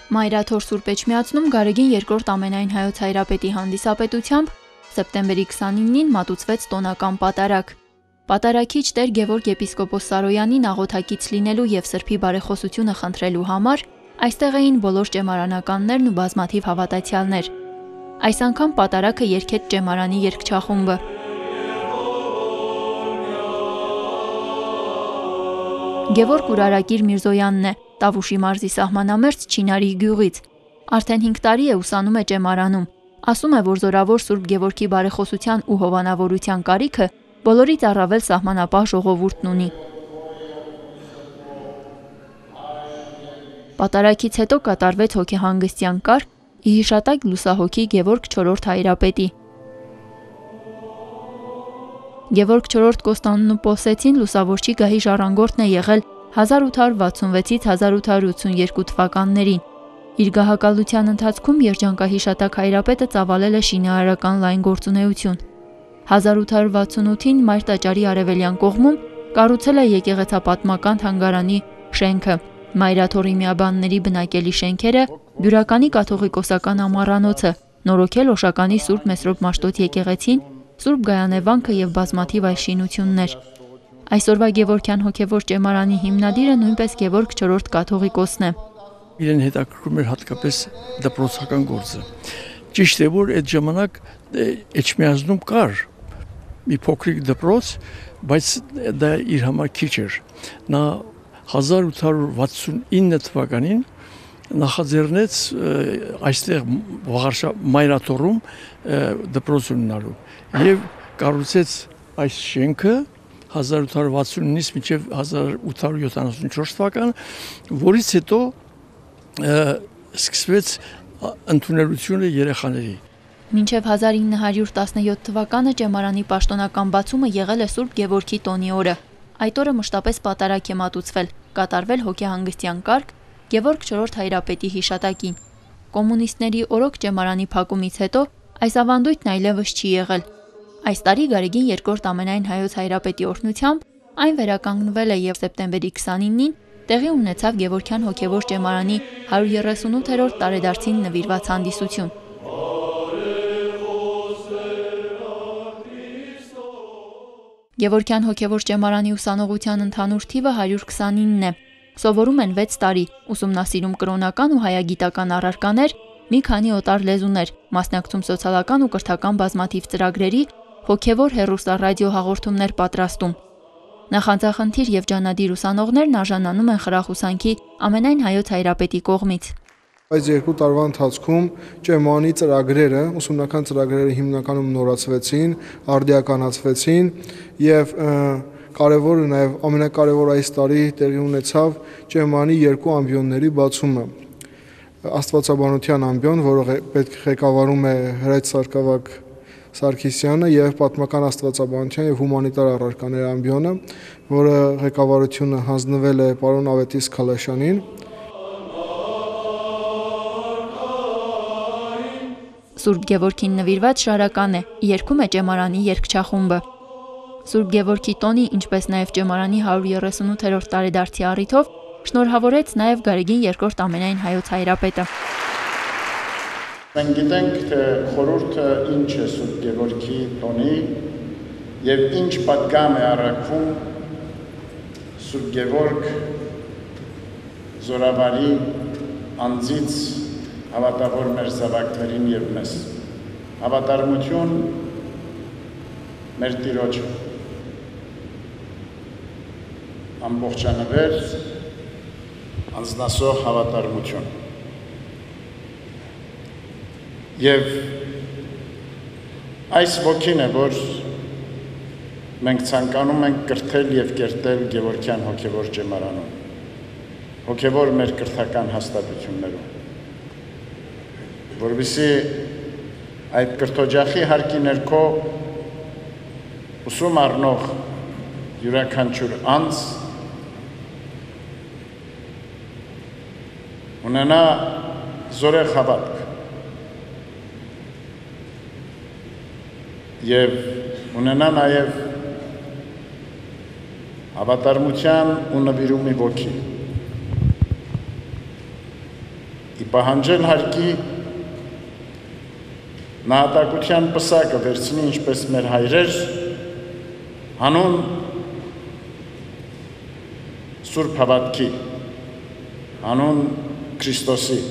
Մայրաթոր Սուրբ Էջմիածնում Գարեգին II ամենայն հայոց հայրապետի հանդիսապետությամբ սեպտեմբերի 29-ին մատուցվեց տոնական պատարագ։ Պատարագիչ Տեր Գևորգ եպիսկոպոս Սարոյանին աղոթակից լինելու եւ սրբի բարեխոսությունը խնդրելու համար այստեղ էին բոլոր ճեմարանականներն ու բազմաթիվ հավատացյալներ։ Այս անգամ պատարագը երգեց ճեմարանի երգչախումբը։ Գևորգ Ուրարակիր Միրզոյանն է, Տավուշի մարզի սահմանամերձ Չինարի գյուղից։ Արդեն 5 տարի է ուսանում է ճեմարանում։ Ասում է, որ զորավոր Սուրբ Գևորգի բարեխոսության ու հովանավորության կարիքը բոլորից առավել սահմանապահ ժողովուրդն ունի։ Պատարագից հետո կատարվեց հոգեհանգստյան կարգ ի հիշատակ լուսահոգի Գևորգ IV հայրապետի։ Գևորգ IV Կոստանդն ու Պոսեցին լուսավորչի գահի ժառանգորդն է եղել 1866-ից 1882 թվականներին։ Իր գահակալության ընթացքում երջանկահիշատակ հայրապետը ծավալել է շինարարական լայն գործունեություն։ 1868-ին Մայր տաճարի արևելյան կողմում կառուցել է եկեղեցապատմական թանգարանի շենքը, Մայրաթորի միաբանների բնակելի շենքերը, Բյուրականի կաթողիկոսական ամառանոցը, նորոգել Օշականի Սուրբ Մեսրոպ Մաշտոց եկեղեցին, Սուրբ Գայանևանքը եւ բազմաթիվ այլ շինություններ։ Այսօրվա Գևորգյան հոգևոր ճեմարանի հիմնադիրը նույնպես Գևորգ IV կաթողիկոսն է։ Իրեն հետաքրքրում էր հատկապես դպրոցական գործը։ Ճիշտ է, որ այդ ժամանակ Էջմիածնում կար մի փոքրիկ դպրոց, բայց դա իր համար քիչ էր։ Նա 1869 թվականին նախաձեռնեց այստեղ Մայրաթորում դպրոց ունենալու եւ կառուցեց այս շենքը 1869-ից մինչև 1874 թվական, որից հետո սկսվեց ընդունելությունը երեխաների։ Մինչև 1917 թվականը ճեմարանի պաշտոնական բացումը եղել է Սուրբ Գևորգի տոնի օրը։ Այդ օրը մշտապես պատարագ է մատուցվել, կատարվել հոգեհանգստյան կարգ Գևորգ IV հայրապետի հիշատակին։ Կոմունիստների օրոք ճեմարանի փակումից հետո այս ավանդույթն այլևս չի եղել։ Այս տարի Գարեգին II ամենայն հայոց հայրապետի օրհնությամբ այն վերականգնվել է եւ սեպտեմբերի 29-ին տեղի ունեցավ Գևորգյան հոգևոր ճեմարանի 138-րդ տարեդարձին նվիրված հանդիսություն։ Գևորգյան հոգևոր ճեմարանի ուսանողության ընդհանուր թիվը 129 է։ Սովորում են 6 տարի, ուսումնասիրում կրոնական ու հայագիտական առարկաներ, մի քանի օտար լեզուներ, մասնակցում սոցիալական ու կրթական բազմաթիվ ծրագրերի, հոգևոր հեռուստառադիո հաղորդումներ պատրաստում։ Նախանձախնդիր եւ ջանադիր ուսանողներն արժանանում են խրախուսանքի ամենայն հայոց հայրապետի կողմից։ Այս 2 տարվա ընթացքում ճեմարանի ծրագրերը, ուսումնական ծրագրերը հիմնականում նորացվեցին, արդիականացվեցին եւ կարևորը նաեւ ամենակարևոր այս տարի տեղի ունեցավ ճեմարանի 2 ամբիոնների բացումը։ Աստվածաբանության ամբիոն, որը ղեկավարում է Հրաչ Սարգսակ Սարգսյանը եւ պատմական աստվածաբանության եւ հումանիտար առարկաների ամբիոնը, որը ղեկավարությունը հանձնվել է պարոն Ավետիս Քալաշյանին։ Սուրբ Գևորգին նվիրված շարական է, երգում է ճեմարանի երգչախումբը։ Սուրբ Գևորգի տոնի, ինչպես նաև ճեմարանի 138-րդ տարեդարձի առիթով շնորհավորեց նաև Գարեգին II ամենայն հայոց հայրապետը։ Մենք գիտենք, թե խորհուրդը ինչ է Սուրբ Գևորգի տոնի եւ ինչ պատգամ է առաքվում Սուրբ Գևորգ զորավարի անձից հավատավոր մեր զավակներին եւ մեզ։ Հավատարմություն մեր Տիրոջը, ամբողջանվեր անձնասող հավատարմություն։ Եվ այս ոգին է, որ մենք ցանկանում ենք կրթել եւ կերտել Գևորգյան հոգևոր ճեմարանում, հոգևոր մեր կրթական հաստատություններում, որովհետեւ այդ կրթօջախի հարկի ներքո ուսում առնող յուրաքանչյուր անձ ունենա զորեղ հավատք եւ ունենա նաեւ հավատարմության ու նվիրումի ոգի Իպահանջել հարկի նահատակության պսակը վերցնի ինչպես մեր հայրեր հանուն Սուրբ հավատքի, հանուն Քրիստոսի